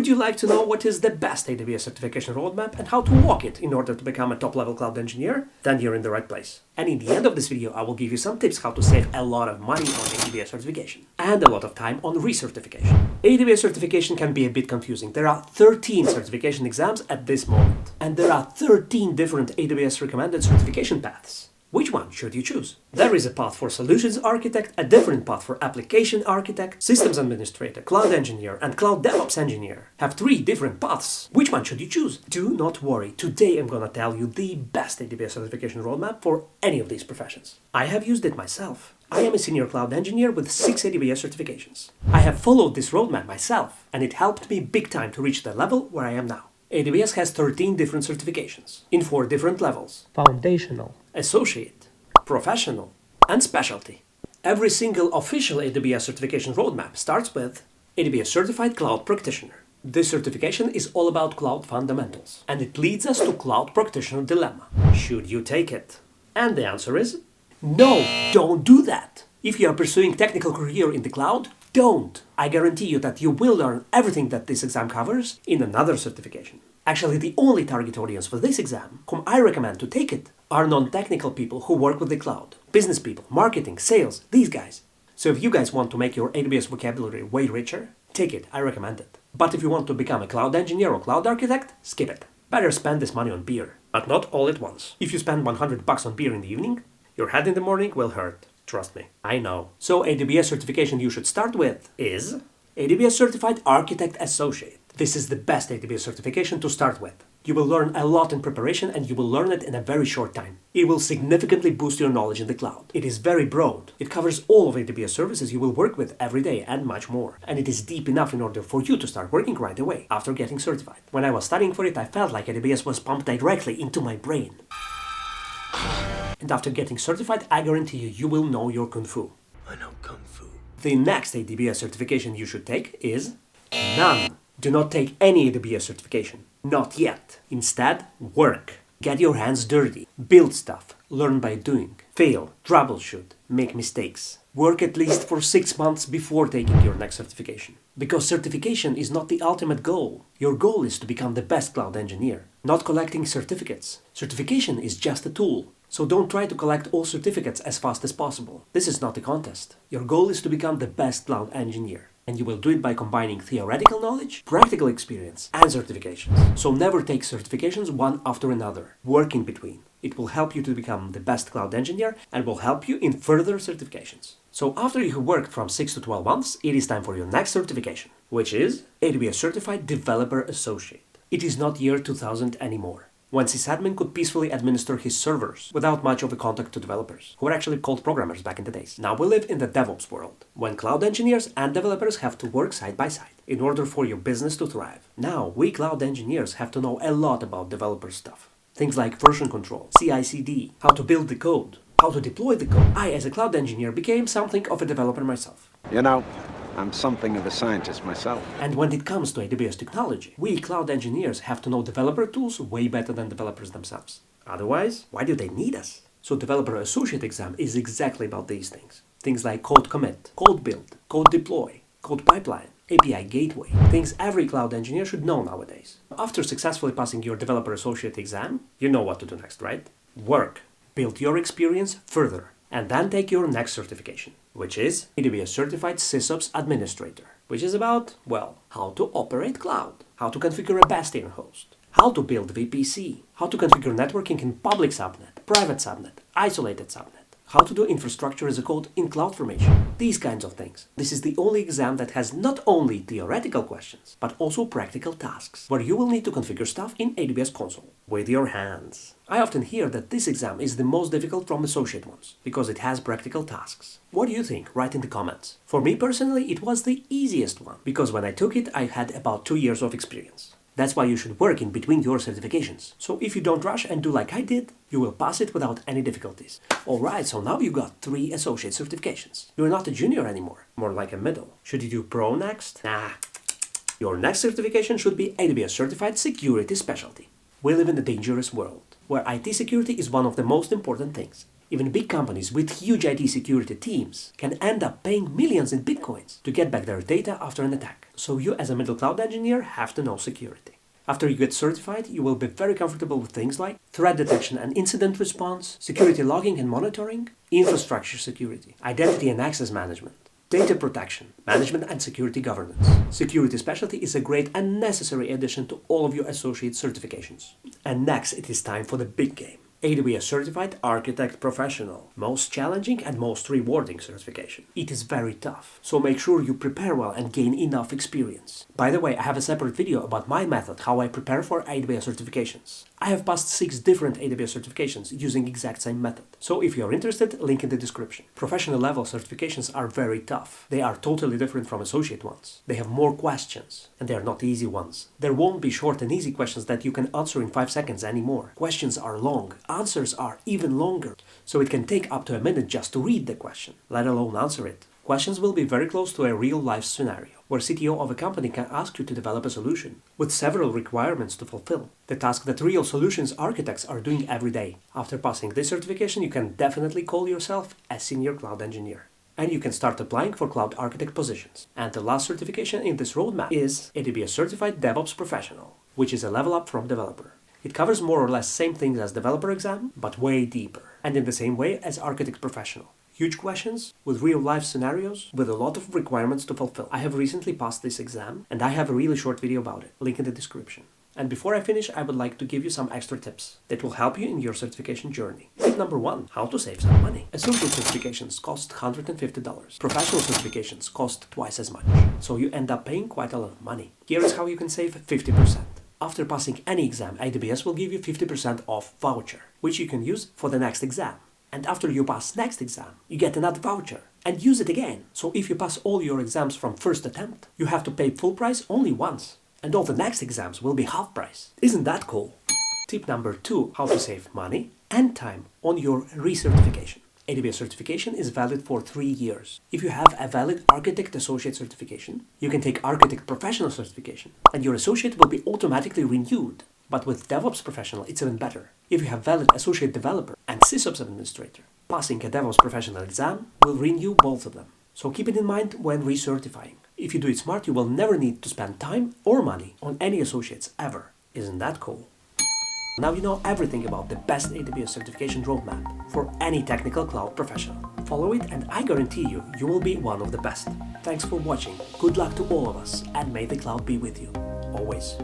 Would you like to know what is the best AWS certification roadmap and how to walk it in order to become a top-level cloud engineer? Then you're in the right place. And in the end of this video, I will give you some tips how to save a lot of money on AWS certification and a lot of time on recertification. AWS certification can be a bit confusing. There are 13 certification exams at this moment, and there are 13 different AWS recommended certification paths. Which one should you choose? There is a path for Solutions Architect, a different path for Application Architect, Systems Administrator, Cloud Engineer, and Cloud DevOps Engineer. Have 3 different paths. Which one should you choose? Do not worry. Today I'm gonna tell you the best AWS certification roadmap for any of these professions. I have used it myself. I am a senior cloud engineer with 6 AWS certifications. I have followed this roadmap myself, and it helped me big time to reach the level where I am now. AWS has 13 different certifications in 4 different levels: Foundational, Associate, Professional, and Specialty. Every single official AWS certification roadmap starts with AWS Certified Cloud Practitioner. This certification is all about cloud fundamentals, and it leads us to Cloud Practitioner Dilemma. Should you take it? And the answer is no, don't do that. If you are pursuing technical career in the cloud, don't. I guarantee you that you will learn everything that this exam covers in another certification. Actually, the only target audience for this exam, whom I recommend to take it, are non-technical people who work with the cloud. Business people, marketing, sales, these guys. So if you guys want to make your AWS vocabulary way richer, take it, I recommend it. But if you want to become a cloud engineer or cloud architect, skip it. Better spend this money on beer, but not all at once. If you spend $100 on beer in the evening, your head in the morning will hurt. Trust me, I know. So AWS certification you should start with is AWS Certified Architect Associate. This is the best AWS certification to start with. You will learn a lot in preparation and you will learn it in a very short time. It will significantly boost your knowledge in the cloud. It is very broad. It covers all of AWS services you will work with every day and much more. And it is deep enough in order for you to start working right away after getting certified. When I was studying for it, I felt like AWS was pumped directly into my brain. And after getting certified, I guarantee you, you will know your Kung Fu. I know Kung Fu. The next AWS certification you should take is none. Do not take any AWS certification. Not yet. Instead, work. Get your hands dirty. Build stuff. Learn by doing. Fail. Troubleshoot. Make mistakes. Work at least for 6 months before taking your next certification. Because certification is not the ultimate goal. Your goal is to become the best cloud engineer, not collecting certificates. Certification is just a tool. So don't try to collect all certificates as fast as possible. This is not a contest. Your goal is to become the best cloud engineer. And you will do it by combining theoretical knowledge, practical experience, and certifications. So never take certifications one after another. Work in between. It will help you to become the best cloud engineer and will help you in further certifications. So after you have worked from 6 to 12 months, it is time for your next certification, which is AWS Certified Developer Associate. It is not year 2000 anymore, when sysadmin could peacefully administer his servers without much of a contact to developers, who were actually called programmers back in the days. Now we live in the DevOps world, when cloud engineers and developers have to work side by side in order for your business to thrive. Now we cloud engineers have to know a lot about developer stuff. Things like version control, CI/CD, how to build the code, how to deploy the code. I, as a cloud engineer, became something of a developer myself. You know, I'm something of a scientist myself. And when it comes to AWS technology, we cloud engineers have to know developer tools way better than developers themselves. Otherwise, why do they need us? So Developer Associate exam is exactly about these things. Things like code commit, code build, code deploy, code pipeline, API gateway. Things every cloud engineer should know nowadays. After successfully passing your Developer Associate exam, you know what to do next, right? Work. Build your experience further. And then take your next certification, which is AWS Certified SysOps Administrator, which is about, well, how to operate cloud, how to configure a Bastion host, how to build VPC, how to configure networking in public subnet, private subnet, isolated subnet, how to do infrastructure as a code in CloudFormation, these kinds of things. This is the only exam that has not only theoretical questions, but also practical tasks, where you will need to configure stuff in AWS console with your hands. I often hear that this exam is the most difficult from associate ones, because it has practical tasks. What do you think? Write in the comments. For me personally, it was the easiest one, because when I took it, I had about 2 years of experience. That's why you should work in between your certifications. So if you don't rush and do like I did, you will pass it without any difficulties. Alright, so now you got 3 associate certifications. You're not a junior anymore, more like a middle. Should you do pro next? Nah. Your next certification should be AWS Certified Security Specialty. We live in a dangerous world, where IT security is one of the most important things. Even big companies with huge IT security teams can end up paying millions in bitcoins to get back their data after an attack. So you as a middle cloud engineer have to know security. After you get certified, you will be very comfortable with things like threat detection and incident response, security logging and monitoring, infrastructure security, identity and access management, data protection, management and security governance. Security specialty is a great and necessary addition to all of your associate certifications. And next, it is time for the big game. AWS Certified Architect Professional. Most challenging and most rewarding certification. It is very tough, so make sure you prepare well and gain enough experience. By the way, I have a separate video about my method, how I prepare for AWS certifications. I have passed 6 different AWS certifications using exact same method. So if you're interested, link in the description. Professional level certifications are very tough. They are totally different from associate ones. They have more questions, and they are not easy ones. There won't be short and easy questions that you can answer in 5 seconds anymore. Questions are long. Answers are even longer, so it can take up to a minute just to read the question, let alone answer it. Questions will be very close to a real-life scenario, where CTO of a company can ask you to develop a solution, with several requirements to fulfill. The task that real solutions architects are doing every day. After passing this certification, you can definitely call yourself a senior cloud engineer. And you can start applying for cloud architect positions. And the last certification in this roadmap is AWS Certified DevOps Professional, which is a level up from developer. It covers more or less same things as developer exam, but way deeper, and in the same way as architect professional. Huge questions with real-life scenarios with a lot of requirements to fulfill. I have recently passed this exam, and I have a really short video about it, link in the description. And before I finish, I would like to give you some extra tips that will help you in your certification journey. Tip number 1, how to save some money. Associate certifications cost $150. Professional certifications cost twice as much, so you end up paying quite a lot of money. Here is how you can save 50%. After passing any exam, AWS will give you 50% off voucher, which you can use for the next exam. And after you pass next exam, you get another voucher and use it again. So if you pass all your exams from first attempt, you have to pay full price only once. And all the next exams will be half price. Isn't that cool? Tip number 2, how to save money and time on your recertification. AWS certification is valid for 3 years. If you have a valid Architect Associate certification, you can take Architect Professional certification, and your Associate will be automatically renewed. But with DevOps Professional, it's even better. If you have valid Associate Developer and SysOps Administrator, passing a DevOps Professional exam will renew both of them. So keep it in mind when recertifying. If you do it smart, you will never need to spend time or money on any associates ever. Isn't that cool? Now you know everything about the best AWS certification roadmap for any technical cloud professional. Follow it and I guarantee you, you will be one of the best. Thanks for watching, good luck to all of us, and may the cloud be with you, always.